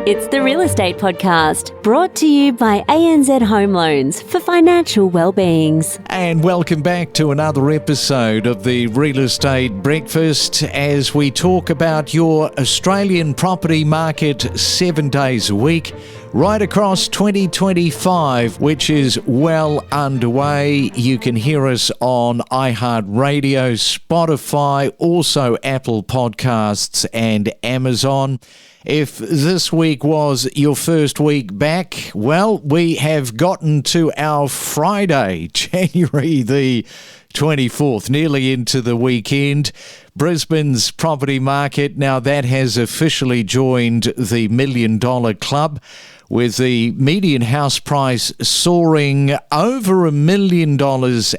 It's the Real Estate Podcast, brought to you by ANZ Home Loans for financial well-beings. And welcome back to another episode of the Real Estate Breakfast as we talk about your Australian property market 7 days a week, right across 2025, which is well underway. You can hear us on iHeartRadio, Spotify, also Apple Podcasts and Amazon. If this week was your first week back, well, we have gotten to our Friday, January the 24th, nearly into the weekend. Brisbane's property market, now that has officially joined the $1 million club, with the median house price soaring over $1 million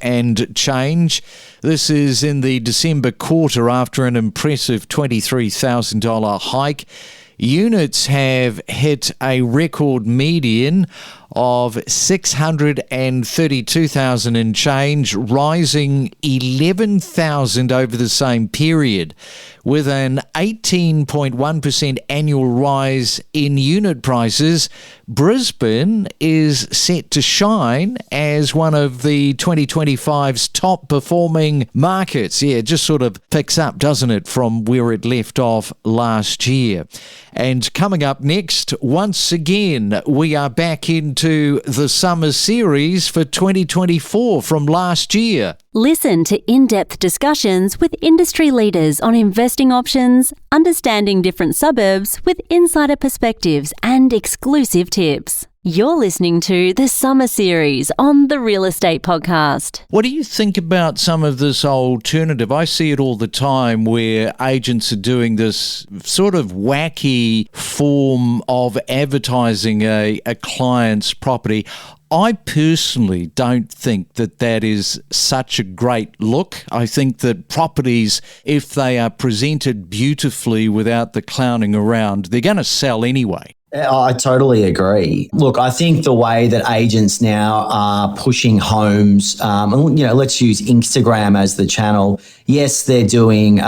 and change. This is in the December quarter after an impressive $23,000 hike. Units have hit a record median of 632,000 and change, rising 11,000 over the same period, with an 18.1% annual rise in unit prices. Brisbane is set to shine as one of the 2025's top performing markets. Yeah, it just sort of picks up, doesn't it, from where it left off last year. And coming up next, once again, we are back into the summer series for 2024 from last year. Listen to in-depth discussions with industry leaders on investing options, understanding different suburbs with insider perspectives and exclusive tips. You're listening to the Summer Series on the Real Estate Podcast. What do you think about some of this alternative? I see it all the time where agents are doing this sort of wacky form of advertising a client's property. I personally don't think that that is such a great look. I think that properties, if they are presented beautifully without the clowning around, they're going to sell anyway. I totally agree. Look, I think the way that agents now are pushing homes, let's use Instagram as the channel. Yes, they're doing,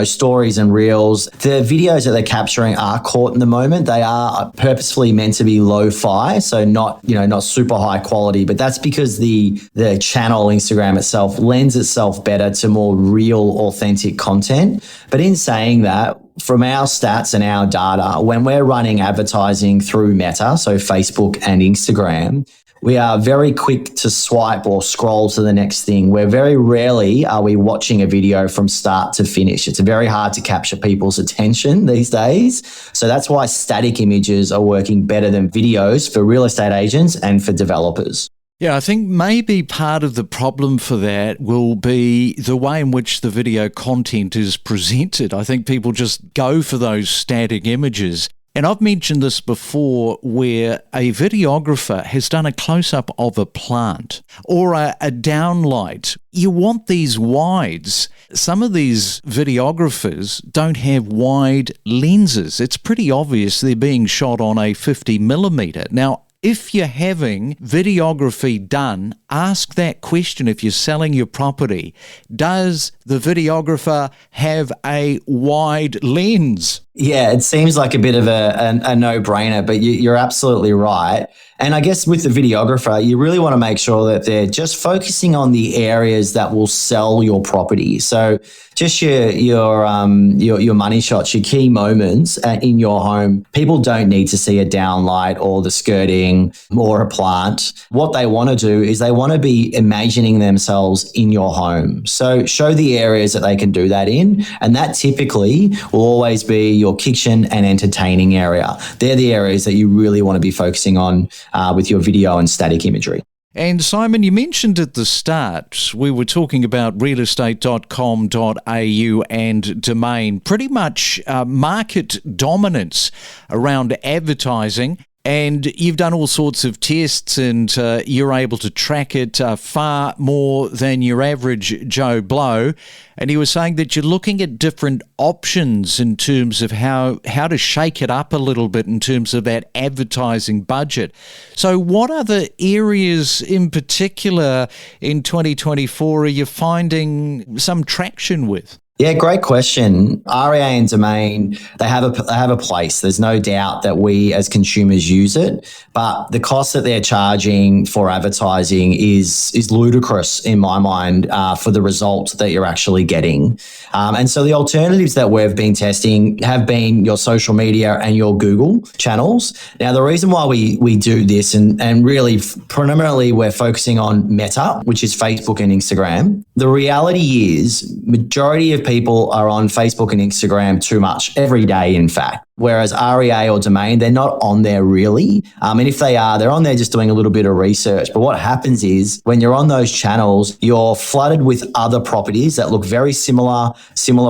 stories and reels. The videos that they're capturing are caught in the moment. They are purposefully meant to be lo-fi, so not super high quality, but that's because the channel Instagram itself lends itself better to more real, authentic content. But in saying that, from our stats and our data, when we're running advertising through Meta, so Facebook and Instagram, we are very quick to swipe or scroll to the next thing. We're very rarely are we watching a video from start to finish. It's very hard to capture people's attention these days. So that's why static images are working better than videos for real estate agents and for developers. Yeah, I think maybe part of the problem for that will be the way in which the video content is presented. I think people just go for those static images. And I've mentioned this before where a videographer has done a close-up of a plant or a downlight. You want these wides. Some of these videographers don't have wide lenses. It's pretty obvious they're being shot on a 50mm. Now, if you're having videography done, ask that question if you're selling your property. Does the videographer have a wide lens? Yeah, it seems like a bit of a no-brainer, but you're absolutely right. And I guess with the videographer, you really want to make sure that they're just focusing on the areas that will sell your property. So just your money shots, your key moments in your home. People don't need to see a downlight or the skirting or a plant. What they want to do is they want to be imagining themselves in your home. So show the areas that they can do that in. And that typically will always be your kitchen and entertaining area. They're the areas that you really want to be focusing on with your video and static imagery. And Simon, you mentioned at the start, we were talking about realestate.com.au and Domain, pretty much market dominance around advertising. And you've done all sorts of tests and you're able to track it far more than your average Joe Blow. And you were saying that you're looking at different options in terms of how to shake it up a little bit in terms of that advertising budget. So what other areas in particular in 2024 are you finding some traction with? Yeah, great question. REA and Domain, they have a place. There's no doubt that we as consumers use it, but the cost that they're charging for advertising is ludicrous in my mind for the results that you're actually getting. And so the alternatives that we've been testing have been your social media and your Google channels. Now, the reason why we do this and really predominantly we're focusing on Meta, which is Facebook and Instagram. The reality is majority of people are on Facebook and Instagram too much every day, in fact. Whereas REA or Domain, they're not on there really. And if they are, they're on there just doing a little bit of research. But what happens is when you're on those channels, you're flooded with other properties that look very similar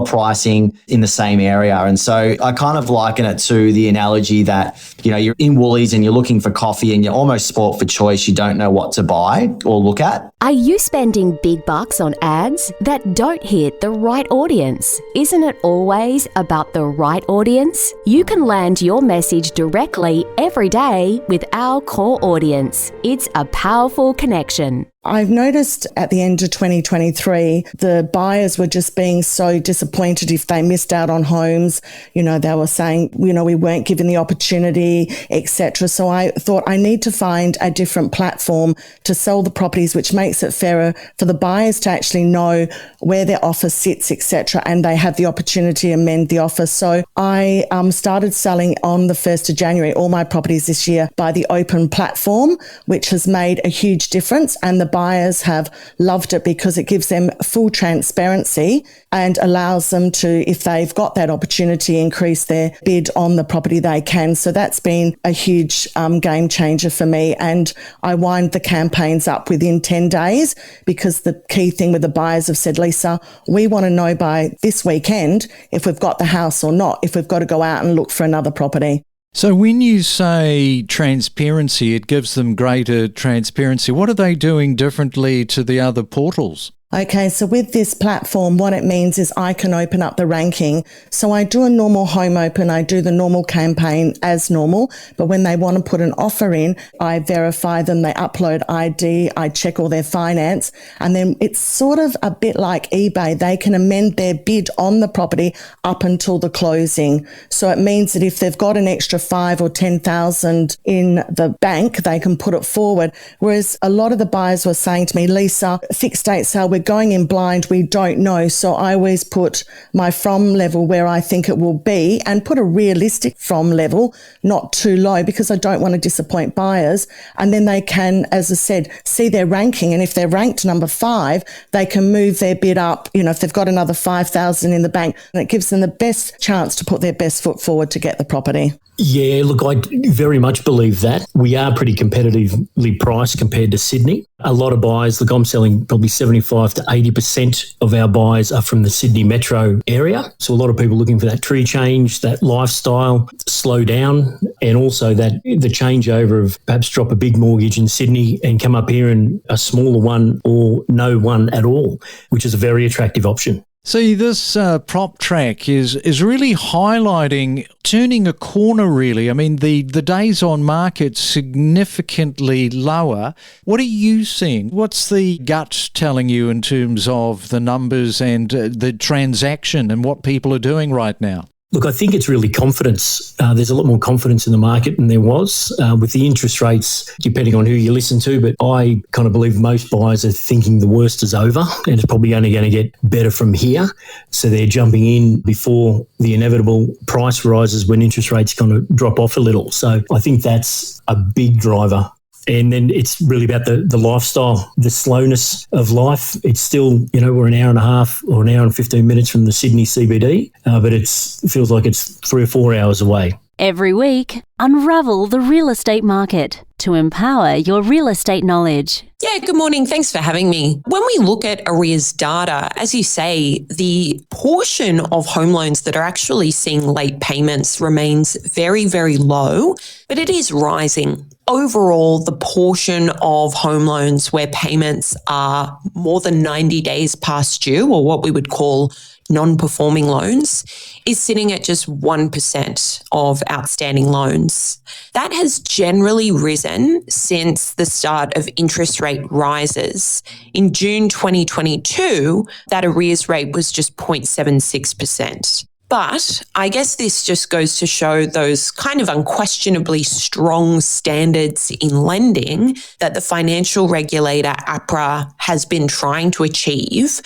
pricing in the same area. And so I kind of liken it to the analogy that, you're in Woolies and you're looking for coffee and you're almost sport for choice. You don't know what to buy or look at. Are you spending big bucks on ads that don't hit the right audience? Isn't it always about the right audience? You can land your message directly every day with our core audience. It's a powerful connection. I've noticed at the end of 2023, the buyers were just being so disappointed if they missed out on homes. They were saying, we weren't given the opportunity, etc. So I thought I need to find a different platform to sell the properties, which makes it fairer for the buyers to actually know where their offer sits, etc. And they have the opportunity to amend the offer. So I started selling on the 1st of January, all my properties this year by the open platform, which has made a huge difference. And the buyers have loved it because it gives them full transparency and allows them to, if they've got that opportunity, increase their bid on the property they can. So that's been a huge game changer for me. And I wind the campaigns up within 10 days because the key thing with the buyers have said, Lisa, we want to know by this weekend if we've got the house or not, if we've got to go out and look for another property. So when you say transparency, it gives them greater transparency. What are they doing differently to the other portals? Okay, so with this platform, what it means is I can open up the ranking. So I do a normal home open, I do the normal campaign as normal, but when they want to put an offer in, I verify them, they upload ID, I check all their finance, and then it's sort of a bit like eBay. They can amend their bid on the property up until the closing. So it means that if they've got an extra 5 or 10,000 in the bank, they can put it forward. Whereas a lot of the buyers were saying to me, Lisa, fixed date sale, we're going in blind, we don't know. So I always put my from level where I think it will be and put a realistic from level, not too low, because I don't want to disappoint buyers. And then they can, as I said, see their ranking. And if they're ranked number 5, they can move their bid up, if they've got another 5,000 in the bank, and it gives them the best chance to put their best foot forward to get the property. Yeah, look, I very much believe that. We are pretty competitively priced compared to Sydney. A lot of buyers, look, I'm selling probably 75 to 80% of our buyers are from the Sydney metro area. So a lot of people looking for that tree change, that lifestyle, slow down, and also that the changeover of perhaps drop a big mortgage in Sydney and come up here in a smaller one or no one at all, which is a very attractive option. See, this prop track is really highlighting, turning a corner really. I mean, the days on market significantly lower. What are you seeing? What's the gut telling you in terms of the numbers and the transaction and what people are doing right now? Look, I think it's really confidence. There's a lot more confidence in the market than there was with the interest rates, depending on who you listen to. But I kind of believe most buyers are thinking the worst is over and it's probably only going to get better from here. So they're jumping in before the inevitable price rises when interest rates kind of drop off a little. So I think that's a big driver. And then it's really about the lifestyle, the slowness of life. It's still, we're an hour and a half or an hour and 15 minutes from the Sydney CBD, but it feels like it's 3 or 4 hours away. Every week, unravel the real estate market to empower your real estate knowledge. Yeah, good morning. Thanks for having me. When we look at arrears data, as you say, the portion of home loans that are actually seeing late payments remains very, very low, but it is rising. overall, the portion of home loans where payments are more than 90 days past due, or what we would call non-performing loans, is sitting at just 1% of outstanding loans. That has generally risen since the start of interest rate rises. In June 2022, that arrears rate was just 0.76%. But I guess this just goes to show those kind of unquestionably strong standards in lending that the financial regulator, APRA, has been trying to achieve,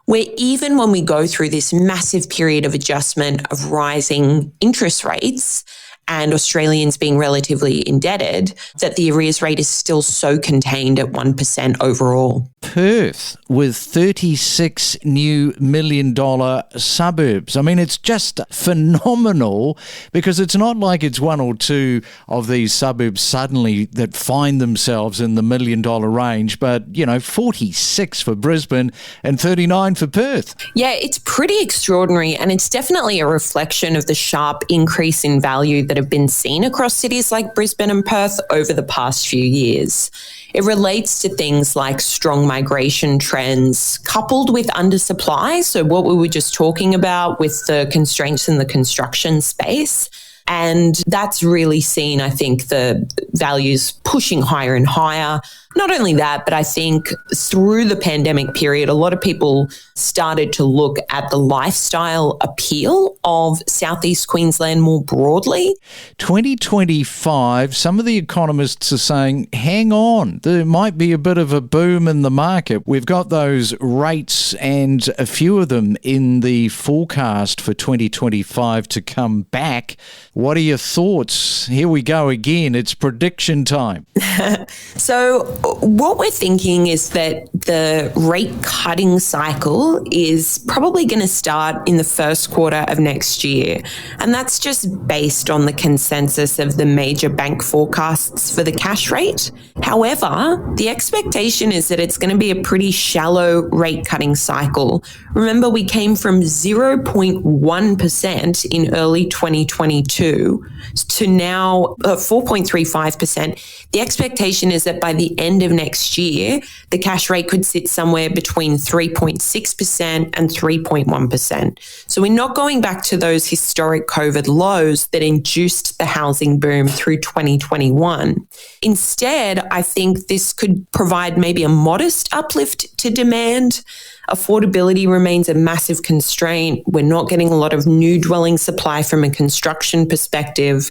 where even when we go through this massive period of adjustment of rising interest rates and Australians being relatively indebted, that the arrears rate is still so contained at 1% overall. Perth with 36 new $1 million suburbs. I mean, it's just phenomenal because it's not like it's one or two of these suburbs suddenly that find themselves in the $1 million range, but, 46 for Brisbane and 39 for Perth. Yeah, it's pretty extraordinary, and it's definitely a reflection of the sharp increase in value that have been seen across cities like Brisbane and Perth over the past few years. It relates to things like strong migration trends coupled with undersupply. So what we were just talking about with the constraints in the construction space. And that's really seen, I think, the values pushing higher and higher. Not only that, but I think through the pandemic period, a lot of people started to look at the lifestyle appeal of Southeast Queensland more broadly. 2025, some of the economists are saying, hang on, there might be a bit of a boom in the market. We've got those rates and a few of them in the forecast for 2025 to come back. What are your thoughts? Here we go again. It's prediction time. So what we're thinking is that the rate cutting cycle is probably going to start in the first quarter of next year. And that's just based on the consensus of the major bank forecasts for the cash rate. However, the expectation is that it's going to be a pretty shallow rate cutting cycle. Remember, we came from 0.1% in early 2022 to now 4.35%. The expectation is that by the end of next year, the cash rate could sit somewhere between 3.6% and 3.1%. So we're not going back to those historic COVID lows that induced the housing boom through 2021. Instead, I think this could provide maybe a modest uplift to demand. Affordability remains a massive constraint. We're not getting a lot of new dwelling supply from a construction perspective.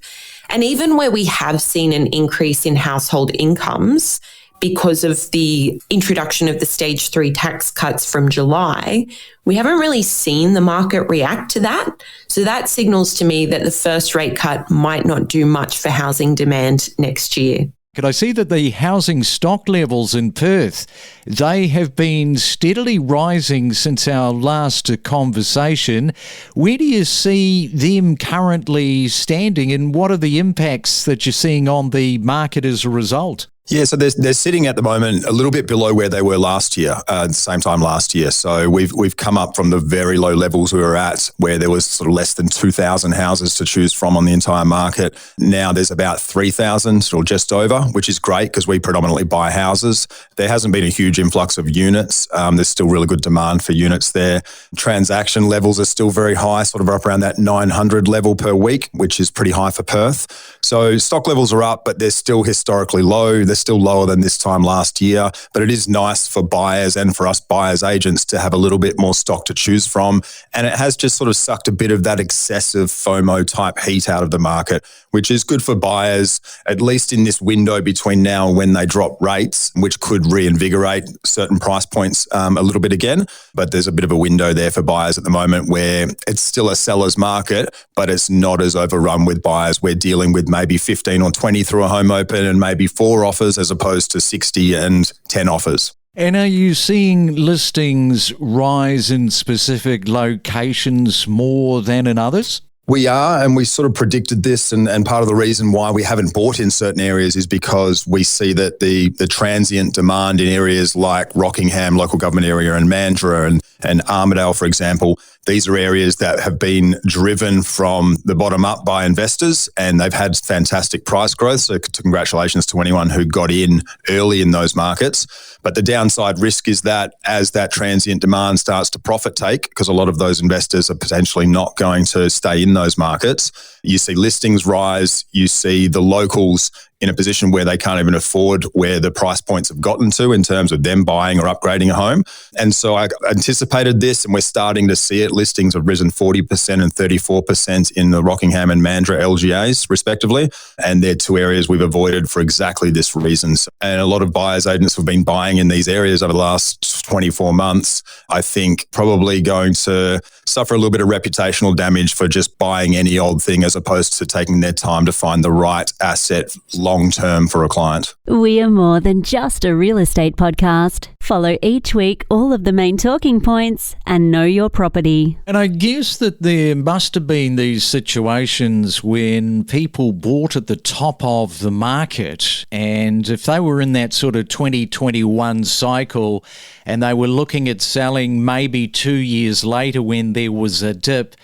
And even where we have seen an increase in household incomes because of the introduction of the stage 3 tax cuts from July, we haven't really seen the market react to that. So that signals to me that the first rate cut might not do much for housing demand next year. Could I see that the housing stock levels in Perth, they have been steadily rising since our last conversation. Where do you see them currently standing, and what are the impacts that you're seeing on the market as a result? Yeah, so they're sitting at the moment a little bit below where they were last year, at the same time last year. So we've come up from the very low levels we were at, where there was sort of less than 2,000 houses to choose from on the entire market. Now there's about 3,000 or just over, which is great because we predominantly buy houses. There hasn't been a huge influx of units. There's still really good demand for units there. Transaction levels are still very high, sort of up around that 900 level per week, which is pretty high for Perth. So stock levels are up, but they're still historically low. They're still lower than this time last year, but it is nice for buyers and for us buyers agents to have a little bit more stock to choose from. And it has just sort of sucked a bit of that excessive FOMO type heat out of the market, which is good for buyers, at least in this window between now and when they drop rates, which could reinvigorate certain price points a little bit again. But there's a bit of a window there for buyers at the moment where it's still a seller's market, but it's not as overrun with buyers. We're dealing with maybe 15 or 20 through a home open and maybe 4 offers as opposed to 60 and 10 offers. And are you seeing listings rise in specific locations more than in others? We are, and we sort of predicted this, and part of the reason why we haven't bought in certain areas is because we see that the transient demand in areas like Rockingham, local government area, and Mandurah and Armidale, for example. These are areas that have been driven from the bottom up by investors, and they've had fantastic price growth. So congratulations to anyone who got in early in those markets. But the downside risk is that as that transient demand starts to profit take, because a lot of those investors are potentially not going to stay in those markets, you see listings rise, you see the locals in a position where they can't even afford where the price points have gotten to in terms of them buying or upgrading a home. And so I anticipated this, and we're starting to see it. Listings have risen 40% and 34% in the Rockingham and Mandurah LGAs, respectively. And they're two areas we've avoided for exactly this reason. And a lot of buyers agents have been buying in these areas over the last 24 months. I think probably going to suffer a little bit of reputational damage for just buying any old thing as opposed to taking their time to find the right asset long term for a client. We are more than just a real estate podcast. Follow each week all of the main talking points and know your property. And I guess that there must have been these situations when people bought at the top of the market, and if they were in that sort of 2021 cycle and they were looking at selling maybe 2 years later when there was a dip,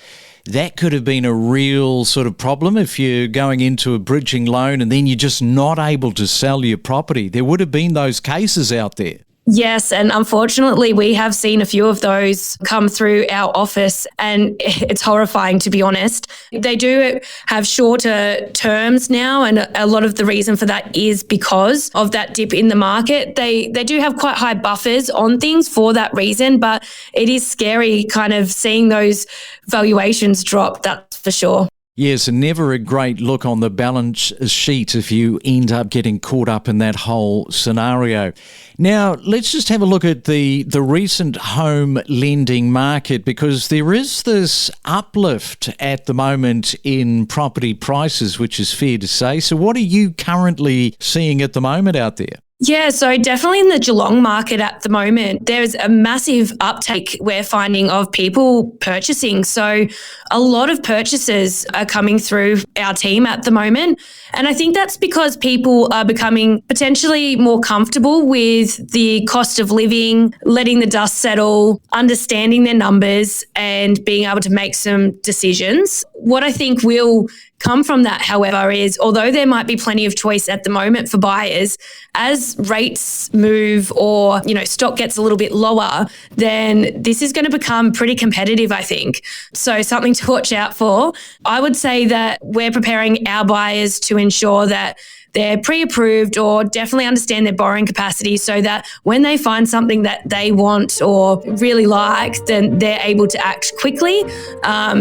that could have been a real sort of problem if you're going into a bridging loan and then you're just not able to sell your property. There would have been those cases out there. Yes, and unfortunately, we have seen a few of those come through our office, and it's horrifying, to be honest. They do have shorter terms now, and a lot of the reason for that is because of that dip in the market. They do have quite high buffers on things for that reason, but it is scary kind of seeing those valuations drop, that's for sure. Yes, and never a great look on the balance sheet if you end up getting caught up in that whole scenario. Now, let's just have a look at the recent home lending market, because there is this uplift at the moment in property prices, which is fair to say. So what are you currently seeing at the moment out there? Yeah, so definitely in the Geelong market at the moment, there's a massive uptake we're finding of people purchasing. So a lot of purchases are coming through our team at the moment. And I think that's because people are becoming potentially more comfortable with the cost of living, letting the dust settle, understanding their numbers and being able to make some decisions. What I think will come from that, however, is although there might be plenty of choice at the moment for buyers, as rates move or, stock gets a little bit lower, then this is going to become pretty competitive, I think. So something to watch out for. I would say that we're preparing our buyers to ensure that they're pre-approved or definitely understand their borrowing capacity so that when they find something that they want or really like, then they're able to act quickly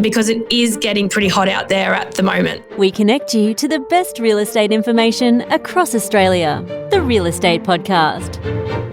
because it is getting pretty hot out there at the moment. We connect you to the best real estate information across Australia. The Real Estate Podcast.